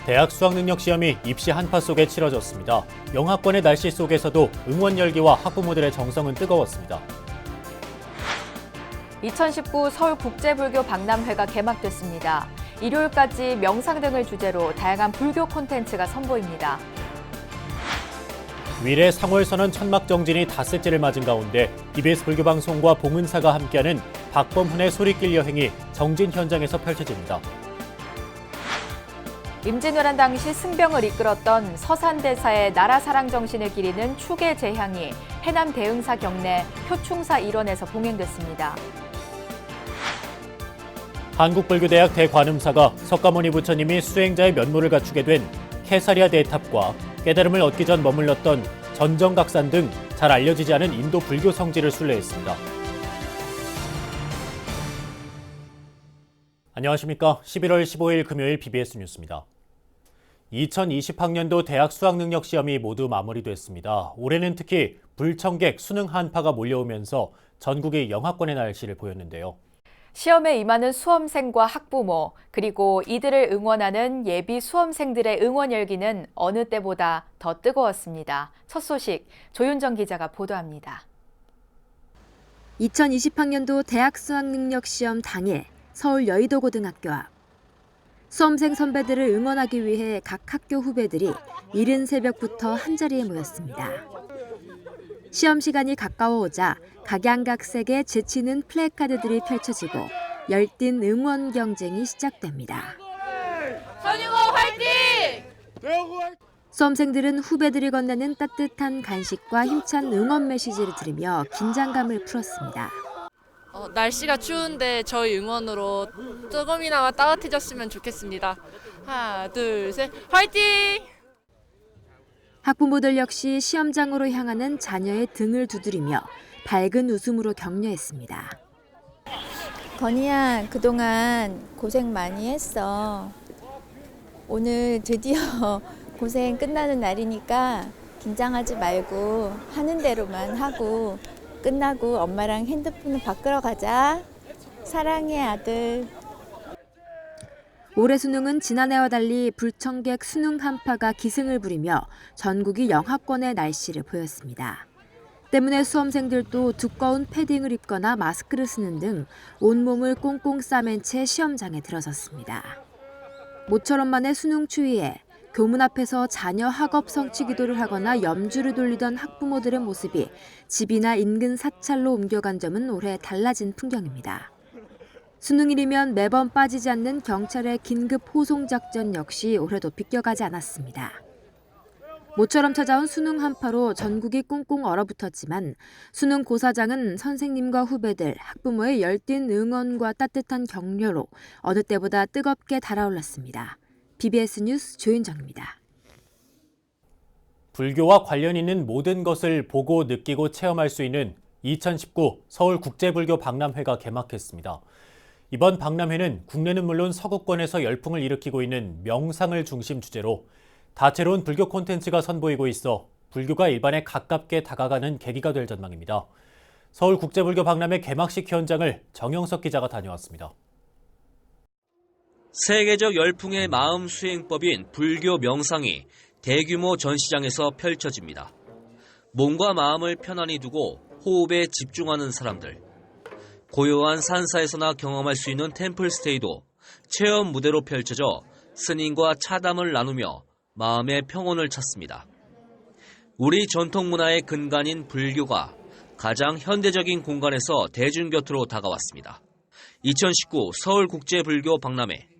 대학 수학능력시험이 입시 한파 속에 치러졌습니다. 영하권의 날씨 속에서도 응원 열기와 학부모들의 정성은 뜨거웠습니다. 2019 서울국제불교 박람회가 개막됐습니다. 일요일까지 명상 등을 주제로 다양한 불교 콘텐츠가 선보입니다. 위례 상월선언 천막정진이 닷새째를 맞은 가운데 EBS 불교방송과 봉은사가 함께하는 박범훈의 소리길 여행이 정진 현장에서 펼쳐집니다. 임진왜란 당시 승병을 이끌었던 서산대사의 나라사랑 정신을 기리는 추계 제향이 해남 대흥사 경내 표충사 일원에서 봉행됐습니다. 한국불교대학 대관음사가 석가모니 부처님이 수행자의 면모를 갖추게 된 케사리아 대탑과 깨달음을 얻기 전 머물렀던 전정각산 등 잘 알려지지 않은 인도 불교 성지를 순례했습니다. 안녕하십니까. 11월 15일 금요일 BBS 뉴스입니다. 2020학년도 대학 수학능력시험이 모두 마무리됐습니다. 올해는 특히 불청객 수능 한파가 몰려오면서 전국이 영하권의 날씨를 보였는데요. 시험에 임하는 수험생과 학부모, 그리고 이들을 응원하는 예비 수험생들의 응원 열기는 어느 때보다 더 뜨거웠습니다. 첫 소식, 조윤정 기자가 보도합니다. 2020학년도 대학 수학능력시험 당일 서울 여의도고등학교 앞. 수험생 선배들을 응원하기 위해 각 학교 후배들이 이른 새벽부터 한자리에 모였습니다. 시험 시간이 가까워오자 각양각색의 제치는 플래카드들이 펼쳐지고 열띤 응원 경쟁이 시작됩니다. 선유고 화이팅! 수험생들은 후배들이 건네는 따뜻한 간식과 힘찬 응원 메시지를 들으며 긴장감을 풀었습니다. 날씨가 추운데 저희 응원으로 조금이나마 따뜻해졌으면 좋겠습니다. 하나, 둘, 셋, 화이팅! 학부모들 역시 시험장으로 향하는 자녀의 등을 두드리며 밝은 웃음으로 격려했습니다. 건이야, 그동안 고생 많이 했어. 오늘 드디어 고생 끝나는 날이니까 긴장하지 말고 하는 대로만 하고 끝나고 엄마랑 핸드폰을 바꾸러 가자. 사랑해, 아들. 올해 수능은 지난해와 달리 불청객 수능 한파가 기승을 부리며 전국이 영하권의 날씨를 보였습니다. 때문에 수험생들도 두꺼운 패딩을 입거나 마스크를 쓰는 등 온몸을 꽁꽁 싸맨 채 시험장에 들어섰습니다. 모처럼 만의 수능 추위에 교문 앞에서 자녀 학업 성취 기도를 하거나 염주를 돌리던 학부모들의 모습이 집이나 인근 사찰로 옮겨간 점은 올해 달라진 풍경입니다. 수능일이면 매번 빠지지 않는 경찰의 긴급 호송 작전 역시 올해도 비껴가지 않았습니다. 모처럼 찾아온 수능 한파로 전국이 꽁꽁 얼어붙었지만 수능 고사장은 선생님과 후배들, 학부모의 열띤 응원과 따뜻한 격려로 어느 때보다 뜨겁게 달아올랐습니다. BBS 뉴스 조윤정입니다. 불교와 관련 있는 모든 것을 보고 느끼고 체험할 수 있는 2019 서울국제불교 박람회가 개막했습니다. 이번 박람회는 국내는 물론 서구권에서 열풍을 일으키고 있는 명상을 중심 주제로 다채로운 불교 콘텐츠가 선보이고 있어 불교가 일반에 가깝게 다가가는 계기가 될 전망입니다. 서울국제불교 박람회 개막식 현장을 정영석 기자가 다녀왔습니다. 세계적 열풍의 마음 수행법인 불교 명상이 대규모 전시장에서 펼쳐집니다. 몸과 마음을 편안히 두고 호흡에 집중하는 사람들. 고요한 산사에서나 경험할 수 있는 템플스테이도 체험 무대로 펼쳐져 스님과 차담을 나누며 마음의 평온을 찾습니다. 우리 전통 문화의 근간인 불교가 가장 현대적인 공간에서 대중 곁으로 다가왔습니다. 2019 서울국제불교 박람회.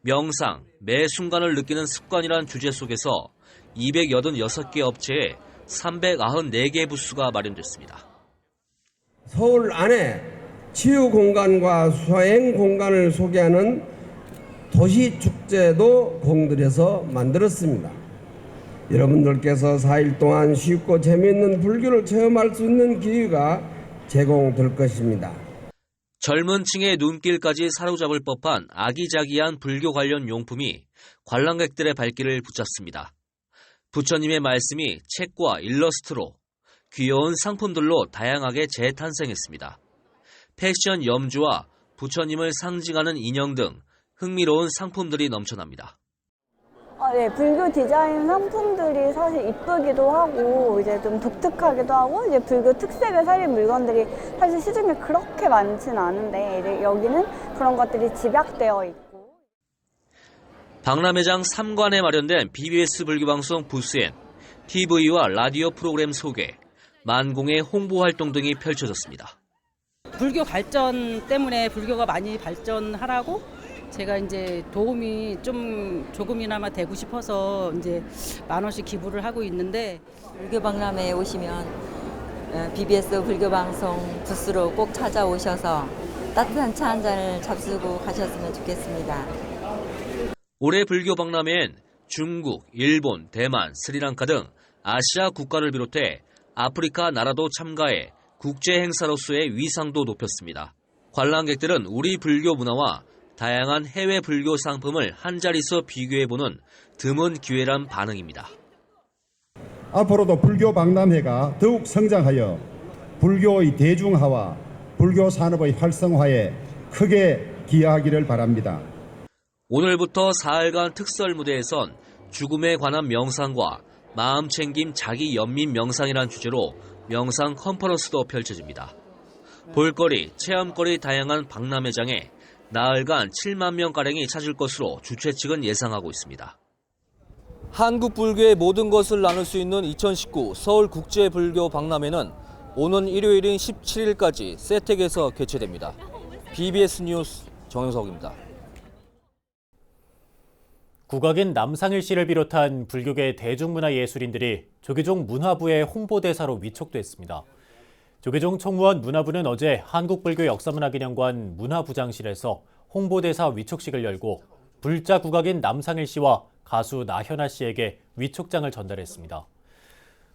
명상, 매 순간을 느끼는 습관이란 주제 속에서 286개 업체에 394개 부스가 마련됐습니다. 서울 안에 치유 공간과 수행 공간을 소개하는 도시축제도 공들여서 만들었습니다. 여러분들께서 4일 동안 쉽고 재미있는 불교를 체험할 수 있는 기회가 제공될 것입니다. 젊은 층의 눈길까지 사로잡을 법한 아기자기한 불교 관련 용품이 관람객들의 발길을 붙잡습니다. 부처님의 말씀이 책과 일러스트로 귀여운 상품들로 다양하게 재탄생했습니다. 패션 염주와 부처님을 상징하는 인형 등 흥미로운 상품들이 넘쳐납니다. 네, 불교 디자인 상품들이 사실 이쁘기도 하고 이제 좀 독특하기도 하고 이제 불교 특색을 살린 물건들이 사실 시중에 그렇게 많지는 않은데 이제 여기는 그런 것들이 집약되어 있고. 박람회장 3관에 마련된 BBS 불교방송 부스엔 TV와 라디오 프로그램 소개, 만공의 홍보 활동 등이 펼쳐졌습니다. 불교 발전 때문에 불교가 많이 발전하라고 제가 이제 도움이 좀 조금이나마 되고 싶어서 이제 10,000원씩 기부를 하고 있는데, 불교 박람회에 오시면 BBS 불교 방송 부스로 꼭 찾아오셔서 따뜻한 차 한 잔을 잡수고 가셨으면 좋겠습니다. 올해 불교 박람회엔 중국, 일본, 대만, 스리랑카 등 아시아 국가를 비롯해 아프리카 나라도 참가해 국제 행사로서의 위상도 높였습니다. 관람객들은 우리 불교 문화와 다양한 해외 불교 상품을 한자리에서 비교해보는 드문 기회란 반응입니다. 앞으로도 불교 박람회가 더욱 성장하여 불교의 대중화와 불교 산업의 활성화에 크게 기여하기를 바랍니다. 오늘부터 4일간 특설 무대에선 죽음에 관한 명상과 마음챙김 자기 연민 명상이란 주제로 명상 컨퍼런스도 펼쳐집니다. 볼거리, 체험거리 다양한 박람회장에 나흘간 7만 명가량이 찾을 것으로 주최 측은 예상하고 있습니다. 한국 불교의 모든 것을 나눌 수 있는 2019 서울국제불교 박람회는 오는 일요일인 17일까지 세택에서 개최됩니다. BBS 뉴스 정영석입니다. 국악인 남상일 씨를 비롯한 불교계 대중문화 예술인들이 조계종 문화부의 홍보대사로 위촉됐습니다. 조계종 총무원 문화부는 어제 한국불교역사문화기념관 문화부장실에서 홍보대사 위촉식을 열고 불자 국악인 남상일 씨와 가수 나현아 씨에게 위촉장을 전달했습니다.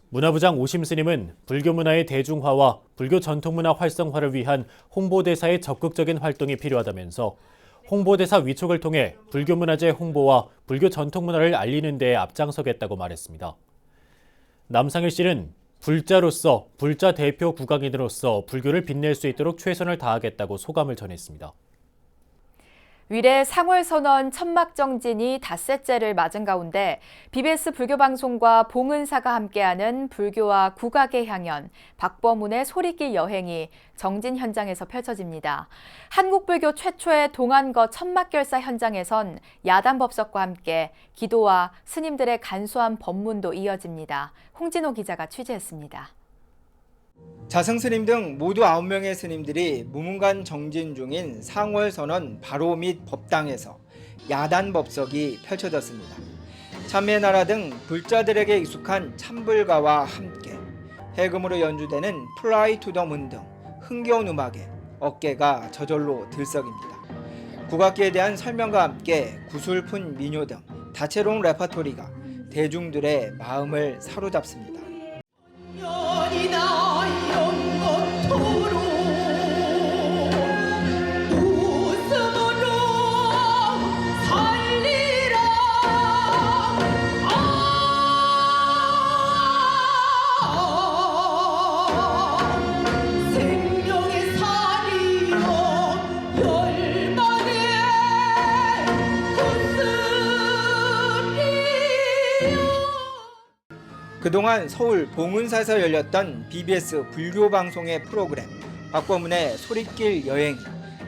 문화부장 오심 스님은 불교 문화의 대중화와 불교 전통문화 활성화를 위한 홍보대사의 적극적인 활동이 필요하다면서 홍보대사 위촉을 통해 불교 문화재 홍보와 불교 전통문화를 알리는 데에 앞장서겠다고 말했습니다. 남상일 씨는 불자로서, 불자 대표 국악인으로서 불교를 빛낼 수 있도록 최선을 다하겠다고 소감을 전했습니다. 위례 상월선언 천막정진이 닷새째를 맞은 가운데 BBS 불교방송과 봉은사가 함께하는 불교와 국악의 향연, 박범훈의 소리길 여행이 정진 현장에서 펼쳐집니다. 한국불교 최초의 동안거 천막결사 현장에선 야단법석과 함께 기도와 스님들의 간소한 법문도 이어집니다. 홍진호 기자가 취재했습니다. 자승스님 등 모두 9명의 스님들이 무문관 정진 중인 상월선언 바로 밑 법당에서 야단법석이 펼쳐졌습니다. 참매나라 등 불자들에게 익숙한 참불가와 함께 해금으로 연주되는 플라이 투 더 문 등 흥겨운 음악에 어깨가 저절로 들썩입니다. 국악기에 대한 설명과 함께 구슬픈 민요 등 다채로운 레퍼토리가 대중들의 마음을 사로잡습니다. 그동안 서울 봉은사에서 열렸던 BBS 불교방송의 프로그램 박범훈의 소리길 여행,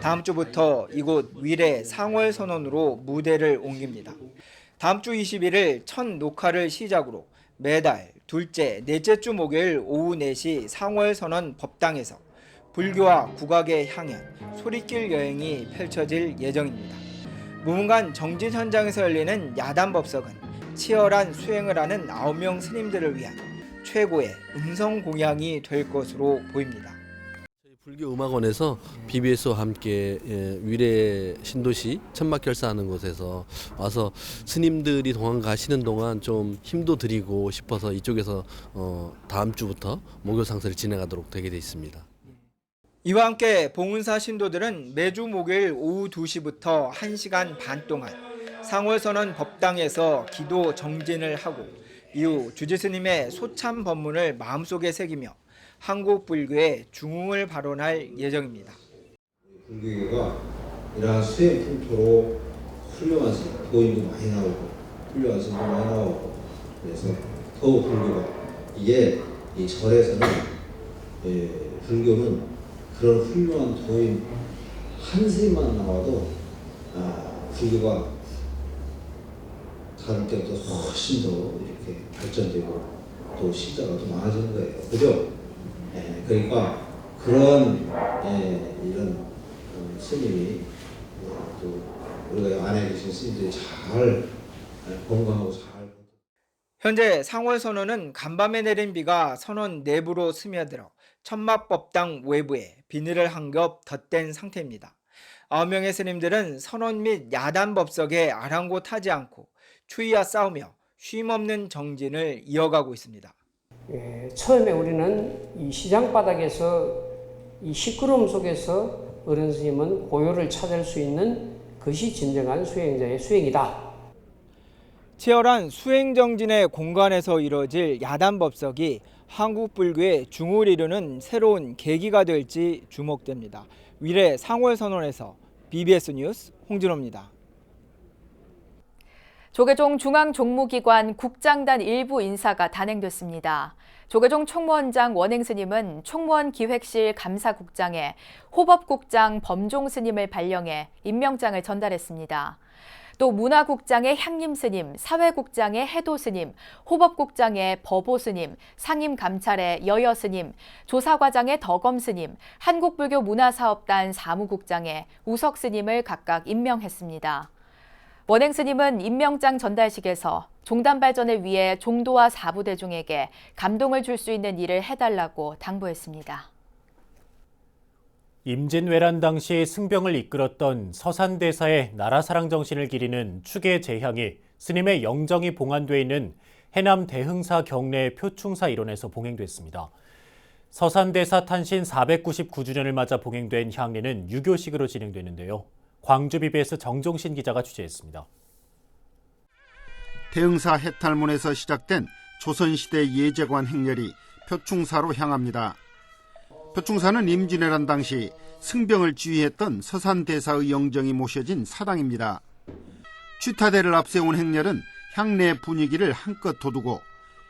다음 주부터 이곳 위례 상월선언으로 무대를 옮깁니다. 다음 주 21일 첫 녹화를 시작으로 매달 둘째, 넷째 주 목요일 오후 4시 상월선언 법당에서 불교와 국악의 향연, 소리길 여행이 펼쳐질 예정입니다. 무문관 정진 현장에서 열리는 야단법석은 치열한 수행을 하는 9명 스님들을 위한 최고의 음성 공양이 될 것으로 보입니다. 불교음악원에서 BBS와 함께 위례 신도시 천막결사하는 곳에서 와서 스님들이 동안 가시는 동안 좀 힘도 드리고 싶어서 이쪽에서 다음 주부터 목요 상설을 진행하도록 되게 돼 있습니다. 이와 함께 봉은사 신도들은 매주 목요일 오후 2시부터 1시간 반 동안 상월선언 법당에서 기도 정진을 하고 이후 주지스님의 소참 법문을 마음속에 새기며 한국 불교의 중흥을 발언할 예정입니다. 불교가 이러한 수행 풍토로 훌륭한 도인도 많이 나오고 훌륭한 선생님 나오고 그래서 더욱 불교가 이게 이 절에서는 불교는 그런 훌륭한 도인 한 스님만 나와도 불교가 다른 때보다 훨씬 더 이렇게 발전되고 또 시자가 더 많아지는 거예요. 그죠? 그러니까 그런 이런 스님이 또 우리가 안에 계신 스님들이 잘 건강하고 잘. 현재 상월선원은 간밤에 내린 비가 선원 내부로 스며들어 천막법당 외부에 비닐을 한 겹 덧댄 상태입니다. 9명의 스님들은 선원 및 야단 법석에 아랑곳하지 않고 추위와 싸우며 쉼없는 정진을 이어가고 있습니다. 처음에 우리는 이 시장 바닥에서 이 시끄러움 속에서 어른 스님은 고요를 찾을 수 있는 것이 진정한 수행자의 수행이다. 치열한 수행정진의 공간에서 이뤄질 야단법석이 한국 불교의 중을 이루는 새로운 계기가 될지 주목됩니다. 위례 상월선원에서 BBS 뉴스 홍진호입니다. 조계종 중앙종무기관 국장단 일부 인사가 단행됐습니다. 조계종 총무원장 원행스님은 총무원 기획실 감사국장에 호법국장 범종스님을 발령해 임명장을 전달했습니다. 또 문화국장의 향림스님, 사회국장의 해도스님, 호법국장의 법오스님, 상임감찰의 여여스님, 조사과장의 덕엄스님, 한국불교문화사업단 사무국장의 우석스님을 각각 임명했습니다. 원행스님은 임명장 전달식에서 종단 발전을 위해 종도와 사부대중에게 감동을 줄 수 있는 일을 해달라고 당부했습니다. 임진왜란 당시 승병을 이끌었던 서산대사의 나라사랑 정신을 기리는 축의 제향이 스님의 영정이 봉안돼 있는 해남 대흥사 경내 표충사 일원에서 봉행됐습니다. 서산대사 탄신 499주년을 맞아 봉행된 향례는 유교식으로 진행되는데요. 광주 BBS 정종신 기자가 취재했습니다. 대흥사 해탈문에서 시작된 조선시대 예제관 행렬이 표충사로 향합니다. 표충사는 임진왜란 당시 승병을 지휘했던 서산대사의 영정이 모셔진 사당입니다. 취타대를 앞세운 행렬은 향내 분위기를 한껏 돋우고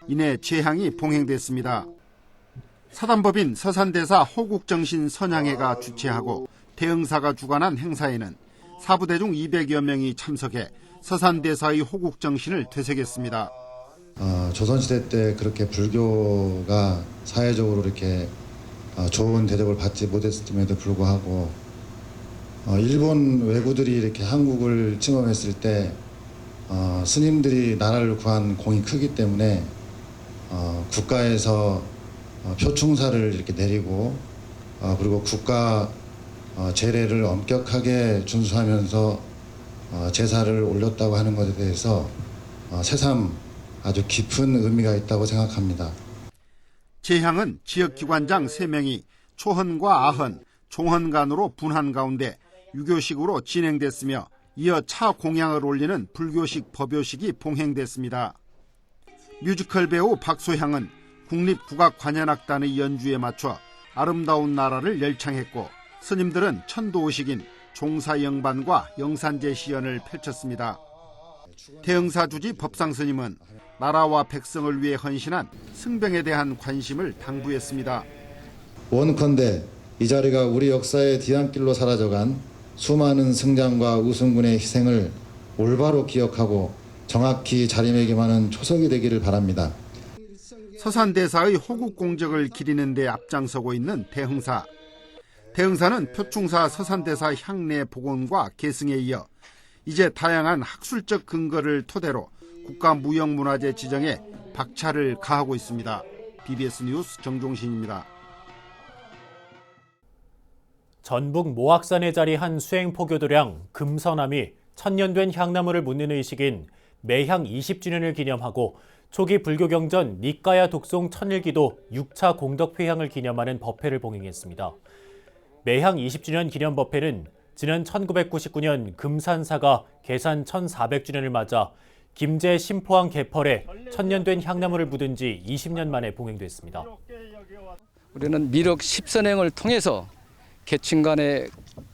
이내 제향이 봉행됐습니다. 사단법인 서산대사 호국정신 선양회가 주최하고 대흥사가 주관한 행사에는 사부대중 200여 명이 참석해 서산대사의 호국정신을 되새겼습니다. 조선시대 때 그렇게 불교가 사회적으로 이렇게 좋은 대접을 받지 못했음에도 불구하고 일본 왜구들이 이렇게 한국을 침범했을 때 스님들이 나라를 구한 공이 크기 때문에 국가에서 표충사를 이렇게 내리고 그리고 국가 제례를 엄격하게 준수하면서 제사를 올렸다고 하는 것에 대해서 새삼 아주 깊은 의미가 있다고 생각합니다. 제향은 지역기관장 3명이 초헌과 아헌, 종헌간으로 분한 가운데 유교식으로 진행됐으며 이어 차 공양을 올리는 불교식 법요식이 봉행됐습니다. 뮤지컬 배우 박소향은 국립국악관현악단의 연주에 맞춰 아름다운 나라를 열창했고 스님들은 천도의식인 종사영반과 영산제 시연을 펼쳤습니다. 대흥사 주지 법상스님은 나라와 백성을 위해 헌신한 승병에 대한 관심을 당부했습니다. 원컨대 이 자리가 우리 역사의 뒤안길로 사라져간 수많은 승장과 우승군의 희생을 올바로 기억하고 정확히 자리매김하는 초석이 되기를 바랍니다. 서산대사의 호국 공적을 기리는 데 앞장서고 있는 대흥사. 대흥사는 표충사 서산대사 향내 복원과 계승에 이어 이제 다양한 학술적 근거를 토대로 국가무형문화재 지정에 박차를 가하고 있습니다. BBS 뉴스 정종신입니다. 전북 모악산에 자리한 수행포교도량 금서남이 천년된 향나무를 묻는 의식인 매향 20주년을 기념하고 초기 불교경전 니까야 독송 천일기도 6차 공덕회향을 기념하는 법회를 봉행했습니다. 매향 20주년 기념 법회는 지난 1999년 금산사가 계산 1400주년을 맞아 김제 심포항 개펄에 천년된 향나무를 묻은 지 20년 만에 봉행됐습니다. 우리는 미륵 10선행을 통해서 계층 간의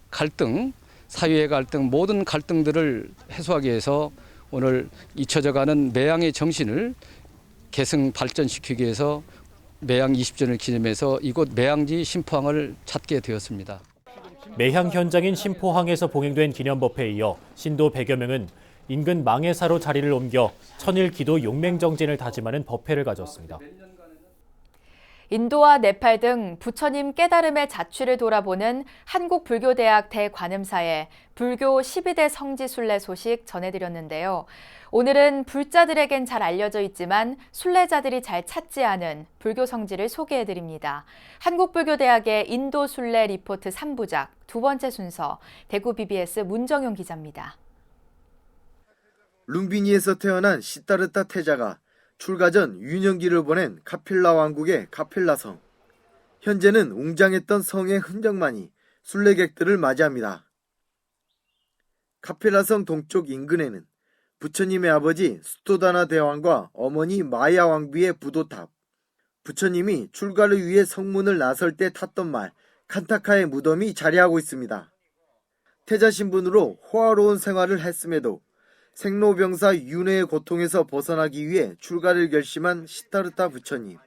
갈등, 사회의 갈등, 모든 갈등들을 해소하기 위해서 오늘 잊혀져가는 매양의 정신을 계승 발전시키기 위해서 매양 20주년을 기념해서 이곳 매양지 신포항을 찾게 되었습니다. 매향 현장인 신포항에서 봉행된 기념법회에 이어 신도 100여 명은 인근 망해사로 자리를 옮겨 천일 기도 용맹정진을 다짐하는 법회를 가졌습니다. 인도와 네팔 등 부처님 깨달음의 자취를 돌아보는 한국불교대학 대관음사의 불교 12대 성지 순례 소식 전해드렸는데요. 오늘은 불자들에겐 잘 알려져 있지만 순례자들이 잘 찾지 않은 불교 성지를 소개해드립니다. 한국불교대학의 인도 순례 리포트 3부작 두 번째 순서 대구 BBS 문정용 기자입니다. 룸비니에서 태어난 시타르타 태자가 출가 전 유년기를 보낸 카필라 왕국의 카필라성. 현재는 웅장했던 성의 흔적만이 순례객들을 맞이합니다. 카필라성 동쪽 인근에는 부처님의 아버지 수토다나 대왕과 어머니 마야 왕비의 부도탑, 부처님이 출가를 위해 성문을 나설 때 탔던 말 칸타카의 무덤이 자리하고 있습니다. 태자 신분으로 호화로운 생활을 했음에도 생로병사 윤회의 고통에서 벗어나기 위해 출가를 결심한 시타르타 부처님.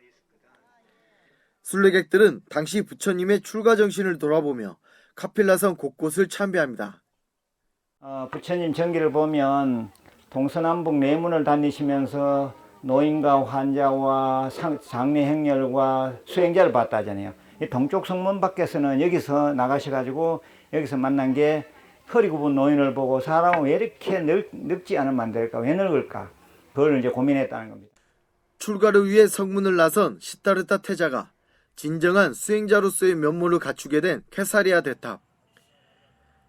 순례객들은 당시 부처님의 출가 정신을 돌아보며 카필라성 곳곳을 참배합니다. 부처님 전기를 보면 동서남북 네 문을 다니시면서 노인과 환자와 장례 행렬과 수행자를 봤다 하잖아요. 이 동쪽 성문 밖에서는 여기서 나가셔가지고 여기서 만난 게 허리 굽은 노인을 보고 사람은 왜 이렇게 늙지 않으면 안 될까? 왜 늙을까? 그걸 이제 고민했다는 겁니다. 출가를 위해 성문을 나선 시타르타 태자가 진정한 수행자로서의 면모를 갖추게 된 케사리아 대탑.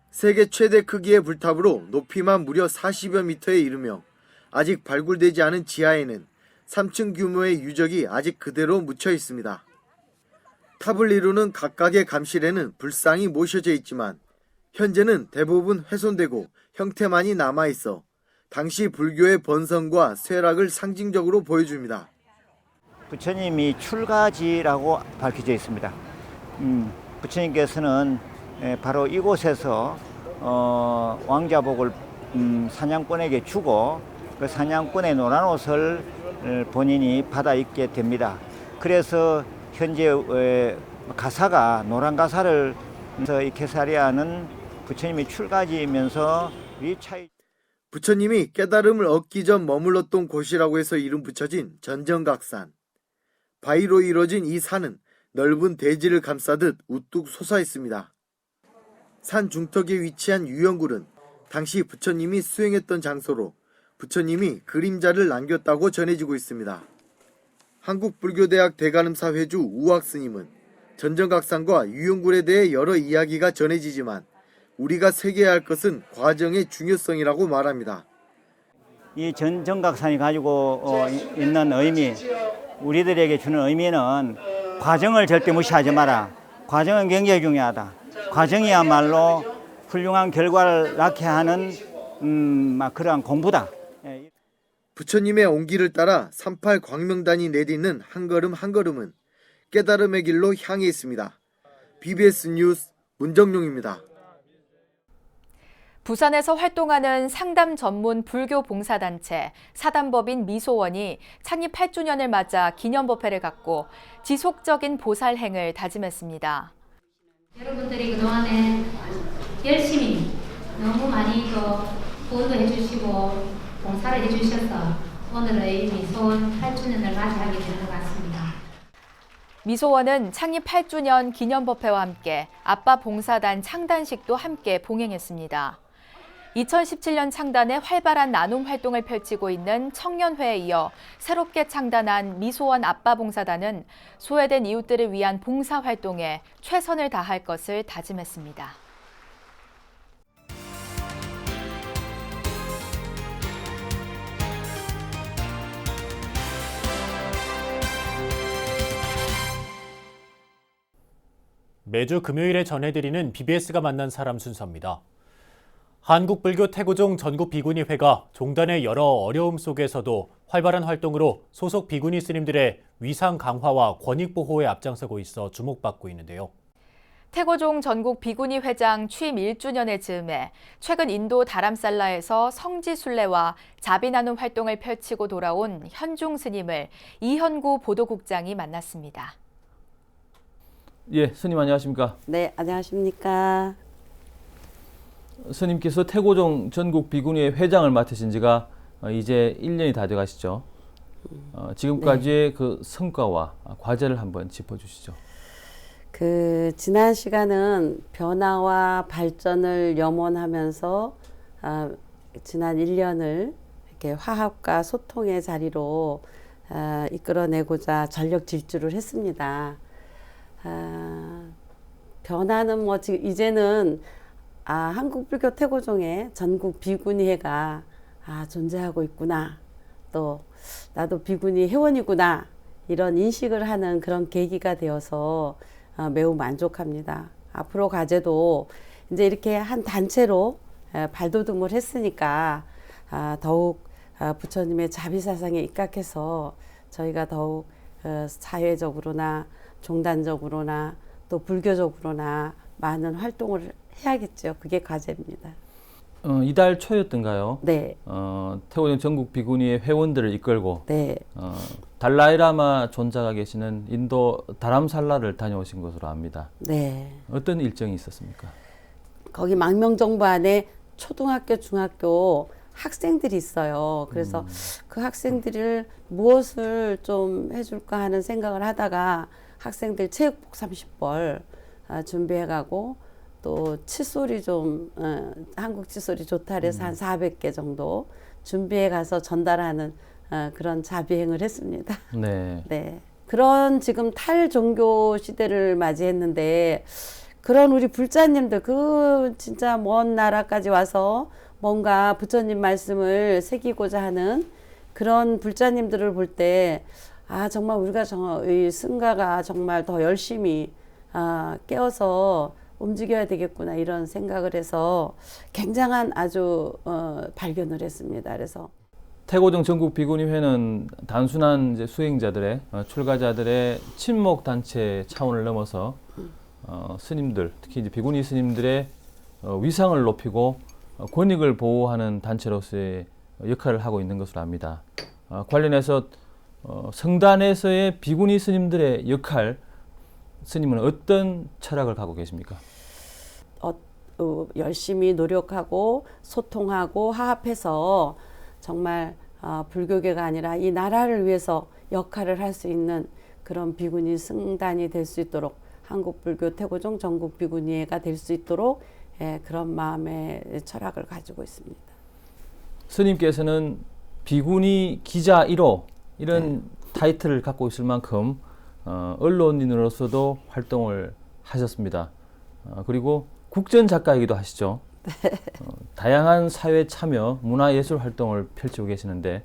세계 최대 크기의 불탑으로 높이만 무려 40여 미터에 이르며 아직 발굴되지 않은 지하에는 3층 규모의 유적이 아직 그대로 묻혀 있습니다. 탑을 이루는 각각의 감실에는 불상이 모셔져 있지만 현재는 대부분 훼손되고 형태만이 남아있어 당시 불교의 번성과 쇠락을 상징적으로 보여줍니다. 부처님이 출가지라고 밝혀져 있습니다. 부처님께서는 바로 이곳에서 왕자복을 사냥꾼에게 주고 그 사냥꾼의 노란 옷을 본인이 받아 입게 됩니다. 그래서 현재 가사가 노란 가사를 이 케사리아는 부처님이 출가지이면서 이 차이. 부처님이 깨달음을 얻기 전 머물렀던 곳이라고 해서 이름 붙여진 전정각산. 바위로 이루어진 이 산은 넓은 대지를 감싸듯 우뚝 솟아 있습니다. 산 중턱에 위치한 유영굴은 당시 부처님이 수행했던 장소로 부처님이 그림자를 남겼다고 전해지고 있습니다. 한국불교대학 대관음사 회주 우학 스님은 전정각산과 유영굴에 대해 여러 이야기가 전해지지만 우리가 새겨야 할 것은 과정의 중요성이라고 말합니다. 이 전정각산이 가지고 있는 의미, 우리들에게 주는 의미는 과정을 절대 무시하지 마라. 과정은 굉장히 중요하다. 과정이야말로 훌륭한 결과를 낳게 하는 그러한 공부다. 부처님의 온기를 따라 38 광명단이 내딛는 한 걸음 한 걸음은 깨달음의 길로 향해 있습니다. BBS 뉴스 문정용입니다. 부산에서 활동하는 상담 전문 불교 봉사단체 사담법인 미소원이 창립 8주년을 맞아 기념법회를 갖고 지속적인 보살행을 다짐했습니다. 여러분들이 그동안에 열심히 너무 많이 후원도 해주시고 봉사를 해주셔서 오늘의 미소원 8주년을 맞이하게 된 것 같습니다. 미소원은 창립 8주년 기념법회와 함께 아빠 봉사단 창단식도 함께 봉행했습니다. 2017년 창단에 활발한 나눔 활동을 펼치고 있는 청년회에 이어 새롭게 창단한 미소원 아빠 봉사단은 소외된 이웃들을 위한 봉사 활동에 최선을 다할 것을 다짐했습니다. 매주 금요일에 전해드리는 BBS가 만난 사람 순서입니다. 한국불교 태고종 전국비구니회가 종단의 여러 어려움 속에서도 활발한 활동으로 소속 비구니 스님들의 위상 강화와 권익 보호에 앞장서고 있어 주목받고 있는데요. 태고종 전국 비구니 회장 취임 1주년에 즈음해 최근 인도 다람살라에서 성지순례와 자비 나눔 활동을 펼치고 돌아온 현중 스님을 이현구 보도국장이 만났습니다. 예, 스님 안녕하십니까? 네, 안녕하십니까? 스님께서 태고종 전국 비구니회 회장을 맡으신 지가 이제 1년이 다 돼가시죠. 지금까지의 네. 그 성과와 과제를 한번 짚어주시죠. 지난 시간은 변화와 발전을 염원하면서 지난 1년을 이렇게 화합과 소통의 자리로 이끌어내고자 전력 질주를 했습니다. 변화는 뭐 지금 이제는 한국불교 태고종의 전국 비구니회가 존재하고 있구나. 또 나도 비구니 회원이구나. 이런 인식을 하는 그런 계기가 되어서 매우 만족합니다. 앞으로 과제도 이제 이렇게 한 단체로 발돋움을 했으니까 더욱 부처님의 자비사상에 입각해서 저희가 더욱 사회적으로나 종단적으로나 또 불교적으로나 많은 활동을 해야겠죠. 그게 과제입니다. 이달 초였던가요? 네. 태고종 전국 비구니회 회원들을 이끌고 네. 달라이라마 존자가 계시는 인도 다람살라를 다녀오신 것으로 압니다. 네. 어떤 일정이 있었습니까? 거기 망명정부 안에 초등학교, 중학교 학생들이 있어요. 그래서 그 학생들을 무엇을 좀 해줄까 하는 생각을 하다가 학생들 체육복 30벌 준비해가고 또 칫솔이 좀 한국 칫솔이 좋다 그래서 한 400개 정도 준비해 가서 전달하는 그런 자비행을 했습니다. 네. 네. 그런 지금 탈종교 시대를 맞이했는데 그런 우리 불자님들 진짜 먼 나라까지 와서 뭔가 부처님 말씀을 새기고자 하는 그런 불자님들을 볼 때 정말 우리가 이 승가가 정말 더 열심히 깨어서 움직여야 되겠구나 이런 생각을 해서 굉장한 아주 발견을 했습니다. 그래서 태고종 전국 비구니회는 단순한 이제 수행자들의 출가자들의 친목 단체 차원을 넘어서 스님들 특히 이제 비구니 스님들의 위상을 높이고 권익을 보호하는 단체로서의 역할을 하고 있는 것으로 압니다. 관련해서 성단에서의 비구니 스님들의 역할 스님은 어떤 철학을 갖고 계십니까? 열심히 노력하고 소통하고 화합해서 정말 불교계가 아니라 이 나라를 위해서 역할을 할 수 있는 그런 비구니 승단이 될 수 있도록 한국불교 태고종 전국 비구니회가 될 수 있도록 그런 마음의 철학을 가지고 있습니다. 스님께서는 비구니 기자 1호 이런 타이틀을 갖고 있을 만큼 언론인으로서도 활동을 하셨습니다. 그리고 국전 작가이기도 하시죠. 다양한 사회 참여, 문화예술 활동을 펼치고 계시는데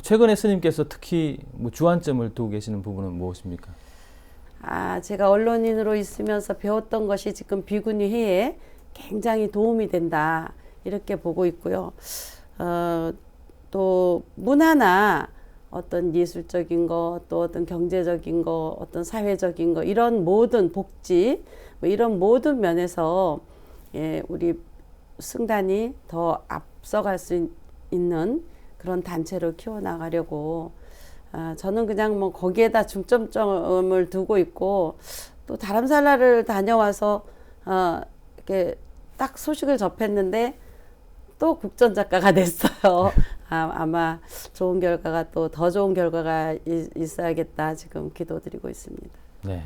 최근에 스님께서 특히 주안점을 두고 계시는 부분은 무엇입니까? 제가 언론인으로 있으면서 배웠던 것이 지금 비구니회에 굉장히 도움이 된다 이렇게 보고 있고요. 또 문화나 어떤 예술적인 거, 또 어떤 경제적인 거, 어떤 사회적인 거 이런 모든 복지 이런 모든 면에서 우리 승단이 더 앞서갈 수 있는 그런 단체로 키워나가려고 저는 그냥 거기에다 중점점을 두고 있고 또 다람살라를 다녀와서 이렇게 딱 소식을 접했는데 또 국전 작가가 됐어요. 아마 좋은 결과가 또 더 좋은 결과가 있어야겠다 지금 기도드리고 있습니다. 네.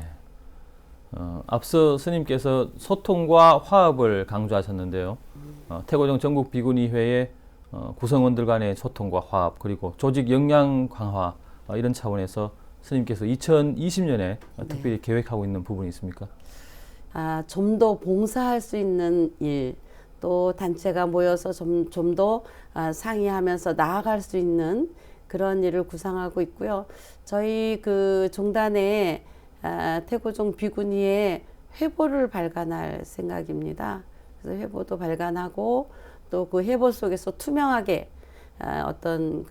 앞서 스님께서 소통과 화합을 강조하셨는데요. 태고종 전국 비구니회의 구성원들 간의 소통과 화합 그리고 조직 역량 강화 이런 차원에서 스님께서 2020년에 특별히 계획하고 있는 부분이 있습니까? 좀 더 봉사할 수 있는 일, 또 단체가 모여서 좀 더 상의하면서 나아갈 수 있는 그런 일을 구상하고 있고요. 저희 그 종단에 태고종 비구니의 회보를 발간할 생각입니다. 그래서 회보도 발간하고 또 그 회보 속에서 투명하게 어떤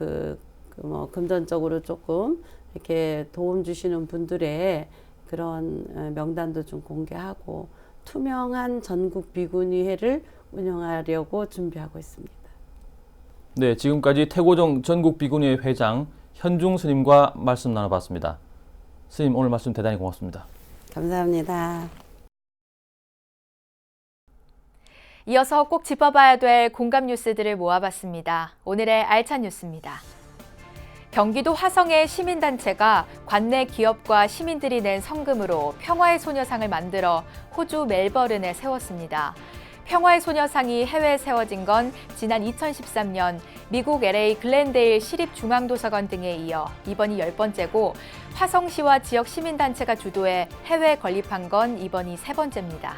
금전적으로 조금 이렇게 도움 주시는 분들의 그런 명단도 좀 공개하고 투명한 전국 비구니회를 운영하려고 준비하고 있습니다. 네, 지금까지 태고정 전국비구니회 회장 현중 스님과 말씀 나눠봤습니다. 스님 오늘 말씀 대단히 고맙습니다. 감사합니다. 이어서 꼭 짚어봐야 될 공감 뉴스들을 모아봤습니다. 오늘의 알찬 뉴스입니다. 경기도 화성의 시민단체가 관내 기업과 시민들이 낸 성금으로 평화의 소녀상을 만들어 호주 멜버른에 세웠습니다. 평화의 소녀상이 해외에 세워진 건 지난 2013년 미국 LA 글렌데일 시립중앙도서관 등에 이어 이번이 10번째고 화성시와 지역 시민단체가 주도해 해외에 건립한 건 이번이 3번째입니다.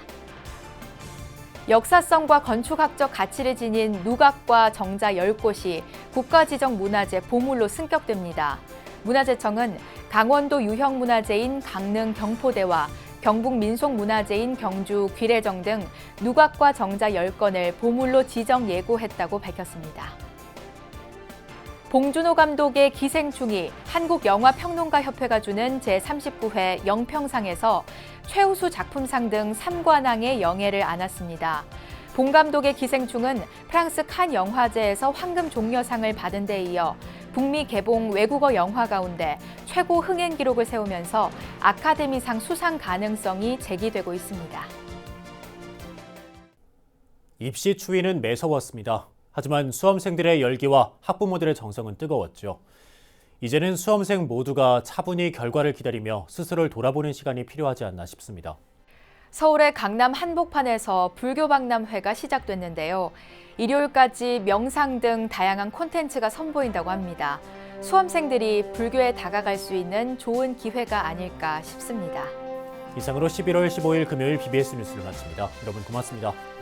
역사성과 건축학적 가치를 지닌 누각과 정자 10곳이 국가지정문화재 보물로 승격됩니다. 문화재청은 강원도 유형문화재인 강릉 경포대와 경북 민속문화재인 경주 귀례정 등 누각과 정자 10건을 보물로 지정 예고했다고 밝혔습니다. 봉준호 감독의 기생충이 한국영화평론가협회가 주는 제39회 영평상에서 최우수 작품상 등 3관왕의 영예를 안았습니다. 봉 감독의 기생충은 프랑스 칸 영화제에서 황금 종려상을 받은 데 이어 북미 개봉 외국어 영화 가운데 최고 흥행 기록을 세우면서 아카데미상 수상 가능성이 제기되고 있습니다. 입시 추위는 매서웠습니다. 하지만 수험생들의 열기와 학부모들의 정성은 뜨거웠죠. 이제는 수험생 모두가 차분히 결과를 기다리며 스스로를 돌아보는 시간이 필요하지 않나 싶습니다. 서울의 강남 한복판에서 불교박람회가 시작됐는데요. 일요일까지 명상 등 다양한 콘텐츠가 선보인다고 합니다. 수험생들이 불교에 다가갈 수 있는 좋은 기회가 아닐까 싶습니다. 이상으로 11월 15일 금요일 BBS 뉴스를 마칩니다. 여러분 고맙습니다.